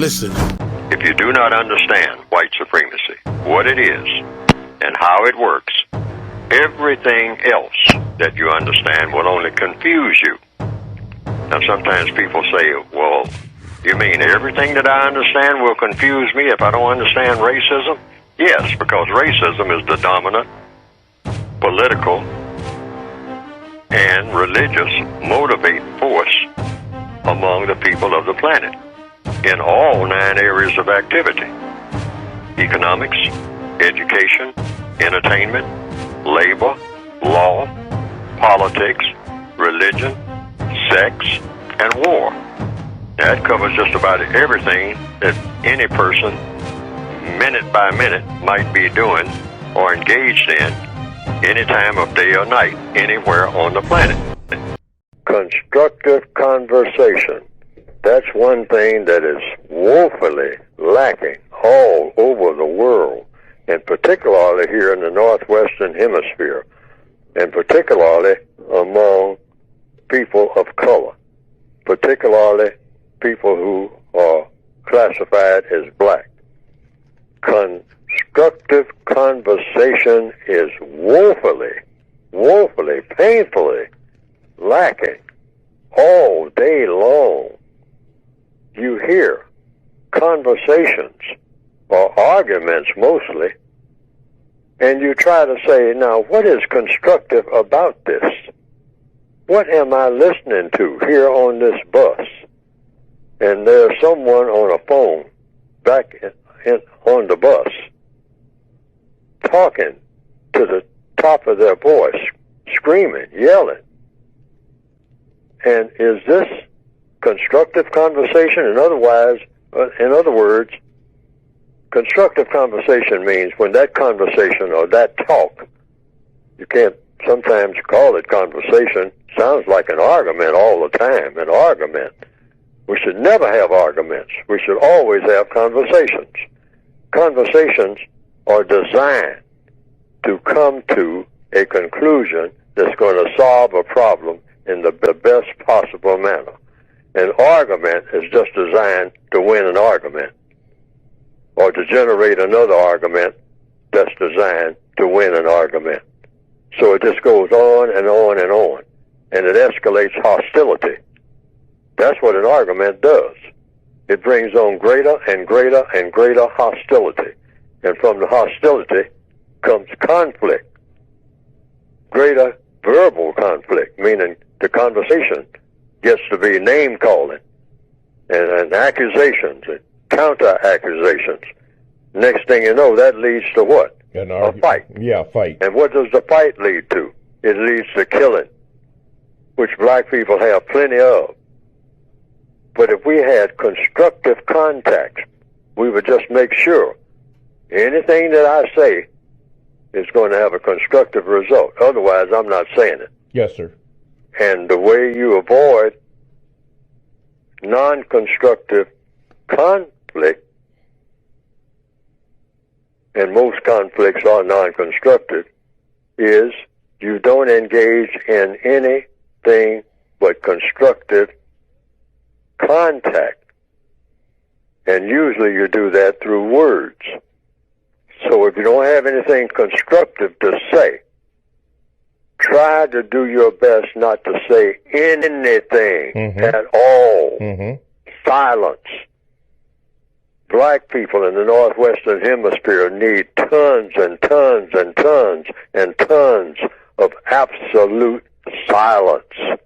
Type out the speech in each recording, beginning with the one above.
Listen. If you do not understand white supremacy, what it is, and how it works, everything else that you understand will only confuse you. Now, sometimes people say, well, you mean everything that I understand will confuse me if I don't understand racism? Yes, because racism is the dominant political and religious motivating force among the people of the planet in all 9 areas of activity: economics, education, entertainment, labor, law, politics, religion, sex, and war. That covers just about everything that any person, minute by minute, might be doing or engaged in any time of day or night, anywhere on the planet. Constructive conversation. That's one thing that is woefully lacking all over the world, and particularly here in the Northwestern Hemisphere, and particularly among people of color, particularly people who are classified as black. Constructive conversation is woefully, painfully lacking all day long. You hear conversations or arguments mostly, and you try to say, now, what is constructive about this? What am I listening to here on this bus? And there's someone on a phone back on the bus talking to the top of their voice, screaming, yelling. And is this constructive conversation? In other words, constructive conversation means when that conversation or that talk, you can't sometimes call it conversation, sounds like an argument all the time, an argument. We should never have arguments. We should always have conversations. Conversations are designed to come to a conclusion that's going to solve a problem in the best possible manner. An argument is just designed to win an argument, or to generate another argument that's designed to win an argument. So it just goes on and on and on, and it escalates hostility. That's what an argument does. It brings on greater and greater and greater hostility. And from the hostility comes conflict, greater verbal conflict, meaning the conversation gets to be name-calling and accusations and counter-accusations. Next thing you know, that leads to what? A fight. Yeah, a fight. And what does the fight lead to? It leads to killing, which black people have plenty of. But if we had constructive contact, we would just make sure anything that I say is going to have a constructive result. Otherwise, I'm not saying it. Yes, sir. And the way you avoid non-constructive conflict, and most conflicts are non-constructive, is you don't engage in anything but constructive contact. And usually you do that through words. So if you don't have anything constructive to say, try to do your best not to say anything at all. Silence. Black people in the Northwestern Hemisphere need tons and tons and tons and tons of absolute silence.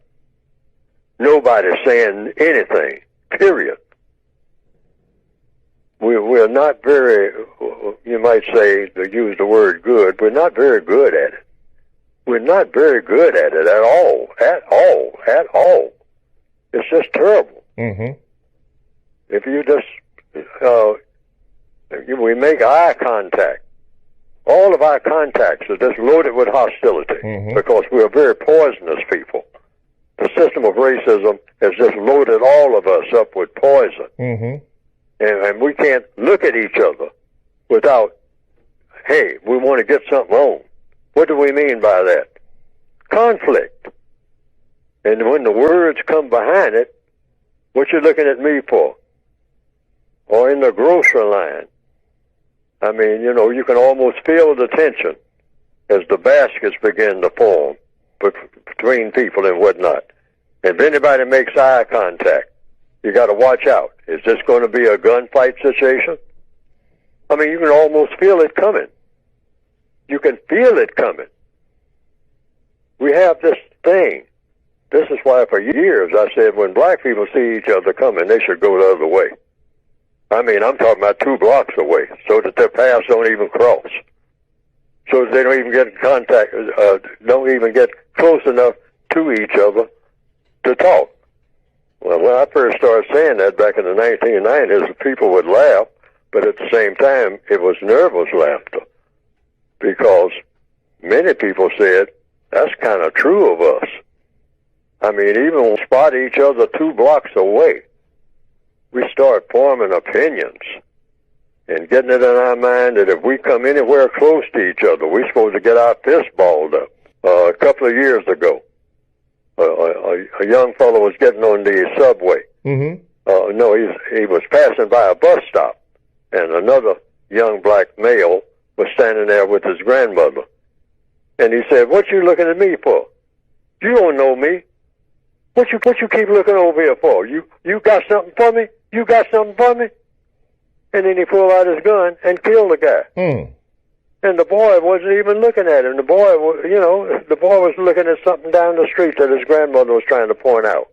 Nobody's saying anything, period. We're not very, you might say, to use the word good, we're not very good at it. We're not very good at it at all. It's just terrible. If you just, we make eye contact. All of our contacts are just loaded with hostility because we are very poisonous people. The system of racism has just loaded all of us up with poison. And we can't look at each other without, hey, we want to get something on. What do we mean by that? Conflict. And when the words come behind it, what you looking at me for? or in the grocery line. I mean, you know, you can almost feel the tension as the baskets begin to form between people and whatnot. If anybody makes eye contact, you got to watch out. Is this going to be a gunfight situation? I mean, you can almost feel it coming. You can feel it coming. We have this thing. This is why for years I said when black people see each other coming, they should go the other way. I mean, I'm talking about 2 blocks away, so that their paths don't even cross. So that they don't even get in contact, don't even get close enough to each other to talk. Well, when I first started saying that back in the 1990s, people would laugh, but at the same time, it was nervous laughter. Because many people said, that's kind of true of us. I mean, even when we spot each other 2 blocks away, we start forming opinions and getting it in our mind that if we come anywhere close to each other, we're supposed to get our fist balled up. A couple of years ago, a young fellow was getting on the subway. Mm-hmm. No, he was passing by a bus stop, and another young black male was standing there with his grandmother. And he said, "What you looking at me for? You don't know me. What you keep looking over here for? You got something for me? You got something for me?" And then he pulled out his gun and killed the guy. Mm. And the boy wasn't even looking at him. The boy was looking at something down the street that his grandmother was trying to point out.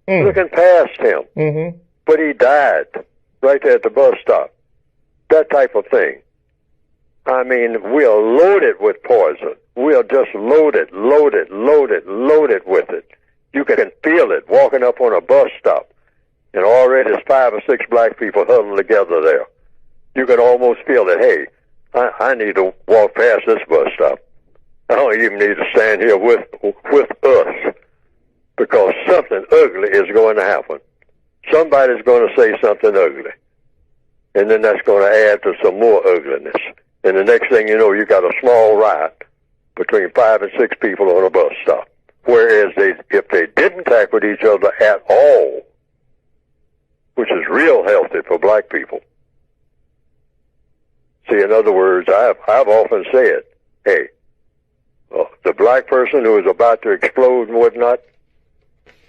Looking past him. Mm-hmm. But he died right there at the bus stop. That type of thing. I mean, we are loaded with poison. We are just loaded with it. You can feel it walking up on a bus stop. And already there's 5 or 6 black people huddled together there. You can almost feel it. Hey, I need to walk past this bus stop. I don't even need to stand here with us, because something ugly is going to happen. Somebody's going to say something ugly. And then that's going to add to some more ugliness. And the next thing you know, you got a small riot between 5 and 6 people on a bus stop. Whereas if they didn't attack with each other at all, which is real healthy for black people. See, in other words, I've often said, hey, the black person who is about to explode and whatnot,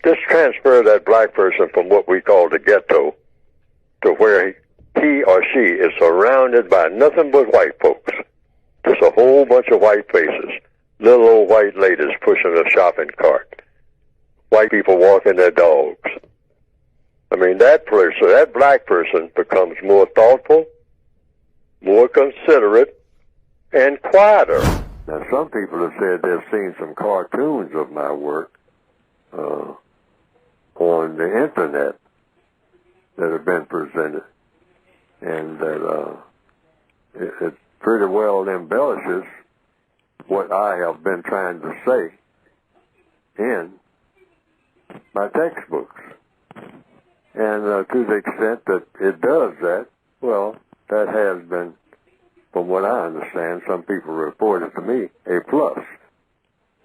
just transfer that black person from what we call the ghetto to where he or she is surrounded by nothing but white folks. Just a whole bunch of white faces. Little old white ladies pushing a shopping cart. White people walking their dogs. I mean, that black person becomes more thoughtful, more considerate, and quieter. Now, some people have said they've seen some cartoons of my work on the internet that have been presented, and that it pretty well embellishes what I have been trying to say in my textbooks. And to the extent that it does that, well, that has been, from what I understand, some people reported to me, a plus.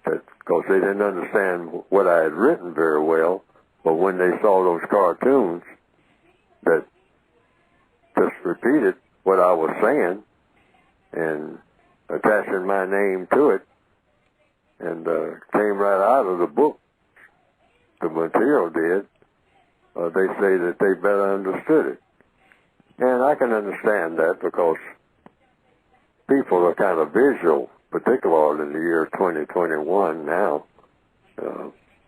Because they didn't understand what I had written very well, but when they saw those cartoons that just repeated what I was saying and attaching my name to it, and came right out of the book, the material did, they say that they better understood it. And I can understand that, because people are kind of visual, particularly in the year 2021 now,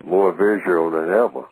more visual than ever.